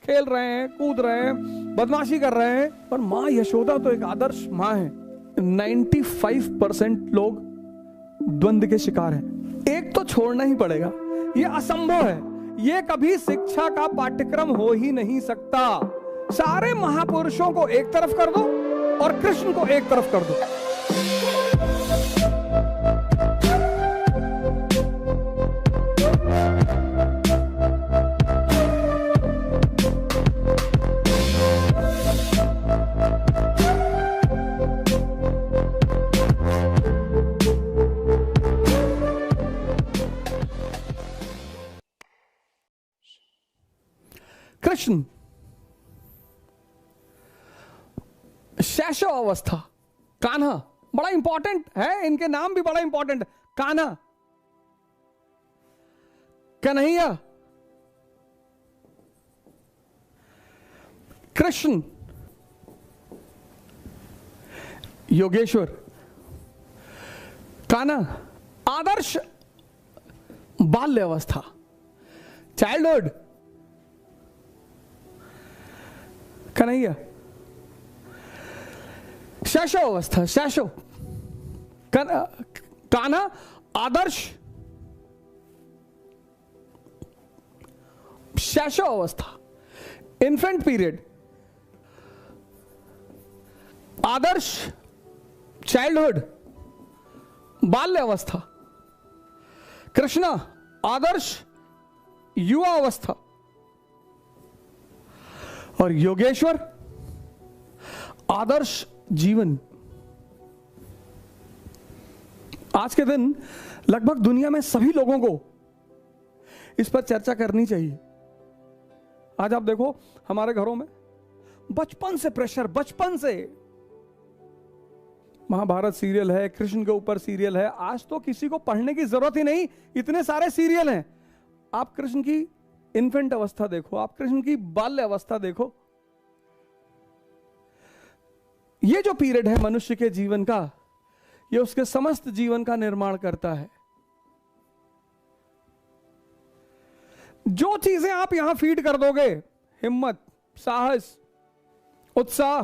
खेल रहे हैं, कूद रहे हैं, बदमाशी कर रहे हैं। पर माँ यशोदा तो एक आदर्श माँ है। 95% लोग द्वंद्व के शिकार हैं। एक तो छोड़ना ही पड़ेगा, ये असंभव है, ये कभी शिक्षा का पाठ्यक्रम हो ही नहीं सकता। सारे महापुरुषों को एक तरफ कर दो और कृष्ण को एक तरफ कर दो। कृष्ण शैशव अवस्था, कान्हा बड़ा इंपॉर्टेंट है, इनके नाम भी बड़ा इंपॉर्टेंट है। कान्हा, कन्हैया, कृष्ण, योगेश्वर, कान्हा आदर्श बाल्य अवस्था, चाइल्डहुड, कन्हैया शैशव अवस्था, शैशव, कान्हा आदर्श शैशव अवस्था, इन्फेंट पीरियड, आदर्श चाइल्डहुड बाल्य अवस्था, कृष्णा आदर्श युवा अवस्था, और योगेश्वर आदर्श जीवन। आज के दिन लगभग दुनिया में सभी लोगों को इस पर चर्चा करनी चाहिए। आज आप देखो हमारे घरों में बचपन से प्रेशर, बचपन से महाभारत सीरियल है, कृष्ण के ऊपर सीरियल है। आज तो किसी को पढ़ने की जरूरत ही नहीं, इतने सारे सीरियल हैं। आप कृष्ण की इन्फेंट अवस्था देखो, आप कृष्ण की बाल्य अवस्था देखो। ये जो पीरियड है मनुष्य के जीवन का, ये उसके समस्त जीवन का निर्माण करता है। जो चीजें आप यहां फीड कर दोगे, हिम्मत, साहस, उत्साह,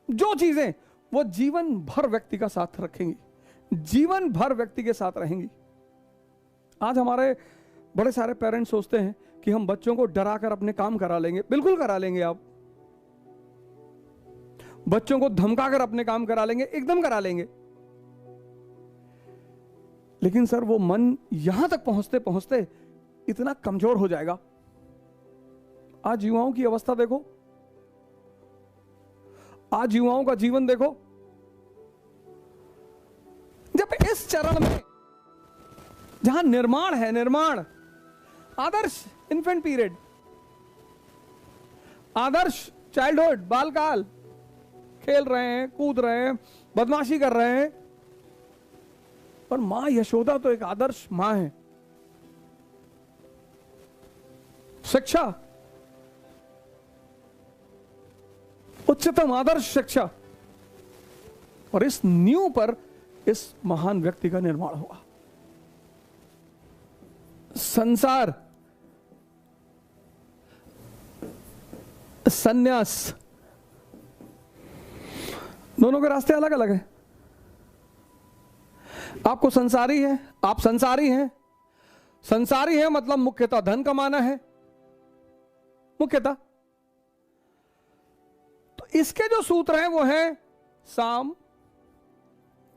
जो चीजें, वो जीवन भर व्यक्ति का साथ रखेंगी, जीवन भर व्यक्ति के साथ रहेंगी। आज हमारे बड़े सारे पेरेंट्स सोचते हैं कि हम बच्चों को डराकर अपने काम करा लेंगे। बिल्कुल करा लेंगे। आप बच्चों को धमकाकर अपने काम करा लेंगे, एकदम करा लेंगे। लेकिन सर वो मन यहां तक पहुंचते पहुंचते इतना कमजोर हो जाएगा। आज युवाओं की अवस्था देखो, आज युवाओं का जीवन देखो। जब इस चरण में जहां निर्माण है, निर्माण, आदर्श इन्फेंट पीरियड, आदर्श चाइल्डहुड, बालकाल, खेल रहे हैं, कूद रहे हैं, बदमाशी कर रहे हैं। पर मां यशोदा तो एक आदर्श मां है। शिक्षा, उच्चतम आदर्श शिक्षा, और इस नींव पर इस महान व्यक्ति का निर्माण हुआ। संसार, सन्यास, दोनों के रास्ते अलग अलग हैं। आपको संसारी है, आप संसारी हैं। संसारी है मतलब मुख्यतः धन कमाना है, मुख्यतः। तो इसके जो सूत्र हैं वो हैं साम,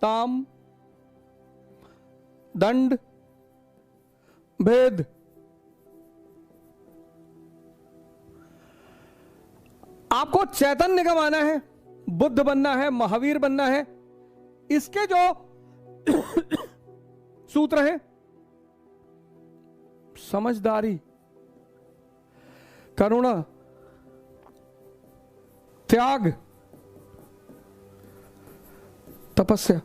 ताम, दंड, भेद। आपको चैतन्य कमाना है, बुद्ध बनना है, महावीर बनना है। इसके जो सूत्र हैं समझदारी, करुणा, त्याग, तपस्या।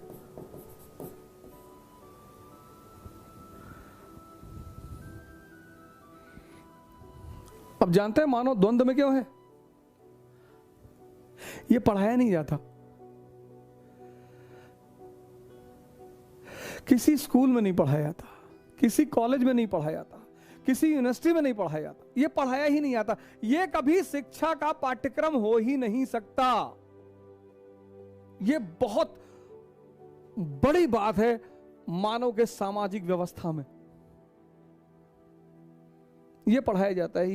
अब जानते हैं मानव द्वंद्व में क्यों है? ये पढ़ाया नहीं जाता। किसी स्कूल में नहीं पढ़ाया जाता, किसी कॉलेज में नहीं पढ़ाया जाता, किसी यूनिवर्सिटी में नहीं पढ़ाया जाता, ये पढ़ाया ही नहीं आता, ये कभी शिक्षा का पाठ्यक्रम हो ही नहीं सकता। ये बहुत बड़ी बात है मानव के सामाजिक व्यवस्था में, ये पढ़ाया जाता है,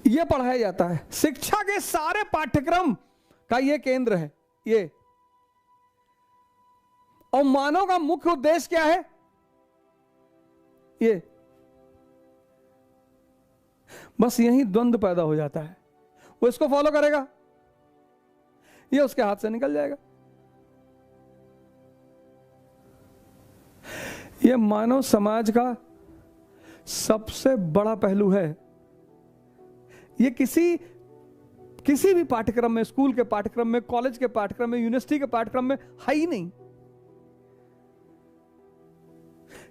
ये पढ़ाया जाता है। शिक्षा के सारे पाठ्यक्रम का ये केंद्र है ये। और मानव का मुख्य उद्देश्य क्या है? ये बस यही द्वंद्व पैदा हो जाता है, वो इसको फॉलो करेगा, ये उसके हाथ से निकल जाएगा। ये मानव समाज का सबसे बड़ा पहलू है। ये किसी भी पाठ्यक्रम में, स्कूल के पाठ्यक्रम में, कॉलेज के पाठ्यक्रम में, यूनिवर्सिटी के पाठ्यक्रम में है ही नहीं,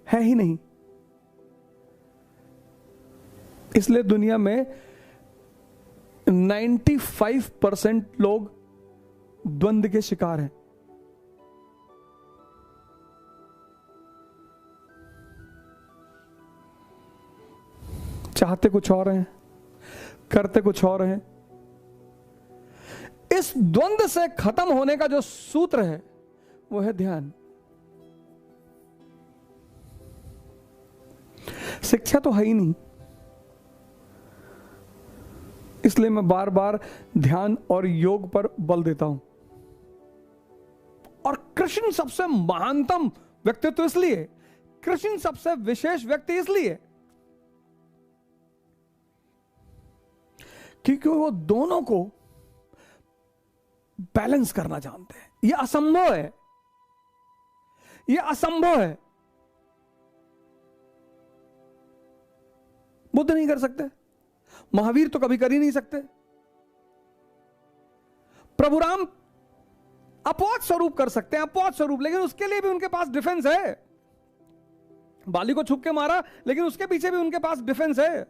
है ही नहीं। इसलिए दुनिया में 95% लोग द्वंद्व के शिकार हैं। चाहते कुछ और हैं, करते कुछ और हैं। इस द्वंद्व से खत्म होने का जो सूत्र है वो है ध्यान। शिक्षा तो है ही नहीं, इसलिए मैं बार बार ध्यान और योग पर बल देता हूं। और कृष्ण सबसे महानतम व्यक्तित्व इसलिए, कृष्ण सबसे विशेष व्यक्ति इसलिए क्योंकि वो दोनों को बैलेंस करना जानते हैं। ये असंभव है, ये असंभव है। बुद्ध नहीं कर सकते, महावीर तो कभी कर ही नहीं सकते। प्रभु राम अपवाद स्वरूप कर सकते हैं, अपवाद स्वरूप, लेकिन उसके लिए भी उनके पास डिफेंस है। बाली को छुप के मारा, लेकिन उसके पीछे भी उनके पास डिफेंस है।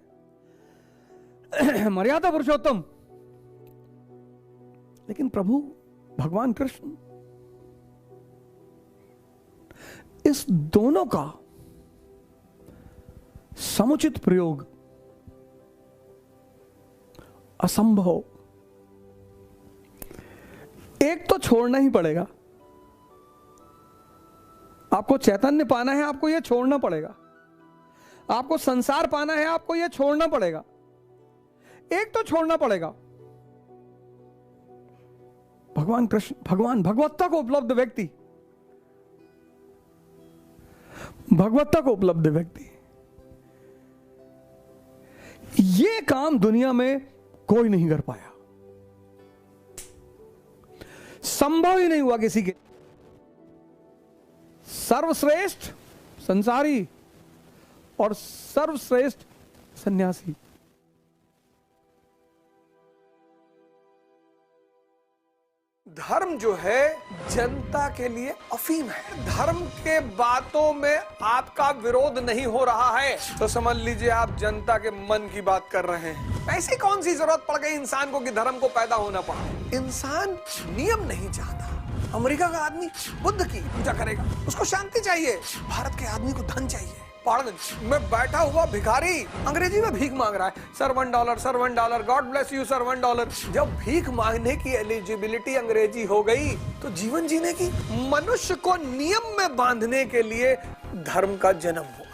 मर्यादा पुरुषोत्तम। लेकिन प्रभु भगवान कृष्ण इस दोनों का समुचित प्रयोग असंभव। एक तो छोड़ना ही पड़ेगा। आपको चैतन्य पाना है, आपको यह छोड़ना पड़ेगा। आपको संसार पाना है, आपको यह छोड़ना पड़ेगा। एक तो छोड़ना पड़ेगा। भगवान कृष्ण, भगवत्ता को उपलब्ध व्यक्ति, भगवत्ता को उपलब्ध व्यक्ति, ये काम दुनिया में कोई नहीं कर पाया, संभव ही नहीं हुआ किसी के। सर्वश्रेष्ठ संसारी और सर्वश्रेष्ठ सन्यासी। धर्म जो है जनता के लिए अफीम है। धर्म के बातों में आपका विरोध नहीं हो रहा है तो समझ लीजिए आप जनता के मन की बात कर रहे हैं। ऐसी कौन सी जरूरत पड़ गई इंसान को कि धर्म को पैदा होना पड़ा? इंसान नियम नहीं चाहता। अमेरिका का आदमी बुद्ध की पूजा करेगा, उसको शांति चाहिए। भारत के आदमी को धन चाहिए। में बैठा हुआ भिखारी अंग्रेजी में भीख मांग रहा है, sir $1, God bless you sir $1। जब भीख मांगने की एलिजिबिलिटी अंग्रेजी हो गई तो जीवन जीने की, मनुष्य को नियम में बांधने के लिए धर्म का जन्म हुआ।